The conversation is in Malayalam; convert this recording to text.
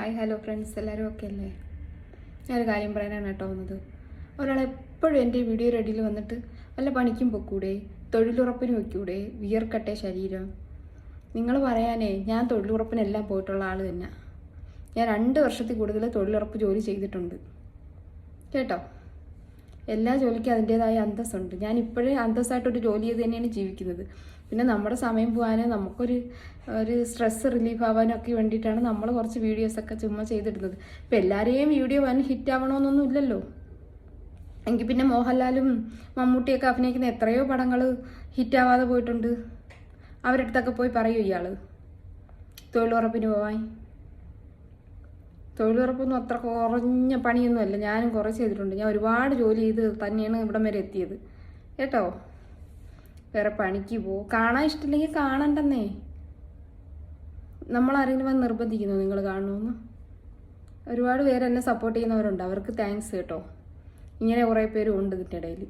ഹായ് ഹലോ ഫ്രണ്ട്സ്, എല്ലാവരും ഓക്കെ അല്ലേ? ഞാനൊരു കാര്യം പറയാനാണ് കേട്ടോ വന്നത്. ഒരാളെപ്പോഴും എൻ്റെ വീഡിയോയുടെ ഇടയിൽ വന്നിട്ട് വല്ല പണിക്കും പൊക്കൂടെ, തൊഴിലുറപ്പിന് വയ്ക്കൂടെ, വിയർക്കട്ടെ ശരീരം. നിങ്ങൾ പറയാനേ, ഞാൻ തൊഴിലുറപ്പിനെല്ലാം പോയിട്ടുള്ള ആൾ തന്നെ. ഞാൻ 2 വർഷത്തിൽ കൂടുതൽ തൊഴിലുറപ്പ് ജോലി ചെയ്തിട്ടുണ്ട് കേട്ടോ. എല്ലാ ജോലിക്കും അതിൻ്റേതായ അന്തസ്സുണ്ട്. ഞാൻ ഇപ്പോഴേ അന്തസ്സായിട്ടൊരു ജോലി ചെയ്ത് തന്നെയാണ് ജീവിക്കുന്നത്. പിന്നെ നമ്മുടെ സമയം പോകാനും നമുക്കൊരു സ്ട്രെസ് റിലീഫ് ആവാനും ഒക്കെ വേണ്ടിയിട്ടാണ് നമ്മൾ കുറച്ച് വീഡിയോസൊക്കെ ചുമ്മാ ചെയ്തിടുന്നത്. ഇപ്പം എല്ലാവരെയും വീഡിയോ വൻ ഹിറ്റ് ആവണമെന്നൊന്നും ഇല്ലല്ലോ. എങ്കിൽ പിന്നെ മോഹൻലാലും മമ്മൂട്ടിയൊക്കെ അഭിനയിക്കുന്ന എത്രയോ പടങ്ങൾ ഹിറ്റാവാതെ പോയിട്ടുണ്ട്. അവരുടെ അടുത്തൊക്കെ പോയി പറയൂ ഇയാൾ തൊഴിലുറപ്പിന് പോവാൻ. തൊഴിലുറപ്പൊന്നും അത്ര കുറഞ്ഞ പണിയൊന്നുമല്ല. ഞാനും കുറേ ചെയ്തിട്ടുണ്ട്. ഞാൻ ഒരുപാട് ജോലി ചെയ്ത് തന്നെയാണ് ഇവിടം വരെ എത്തിയത് കേട്ടോ. വേറെ പണിക്ക് കാണാൻ ഇഷ്ടമില്ലെങ്കിൽ കാണണ്ടെന്നേ. നമ്മളാരെങ്കിലും വന്ന് നിർബന്ധിക്കുന്നു നിങ്ങൾ കാണണമെന്ന്? ഒരുപാട് പേര് എന്നെ സപ്പോർട്ട് ചെയ്യുന്നവരുണ്ട്, അവർക്ക് താങ്ക്സ് കേട്ടോ. ഇങ്ങനെ കുറേ പേരും ഉണ്ട് ഇതിൻ്റെ ഇടയിൽ.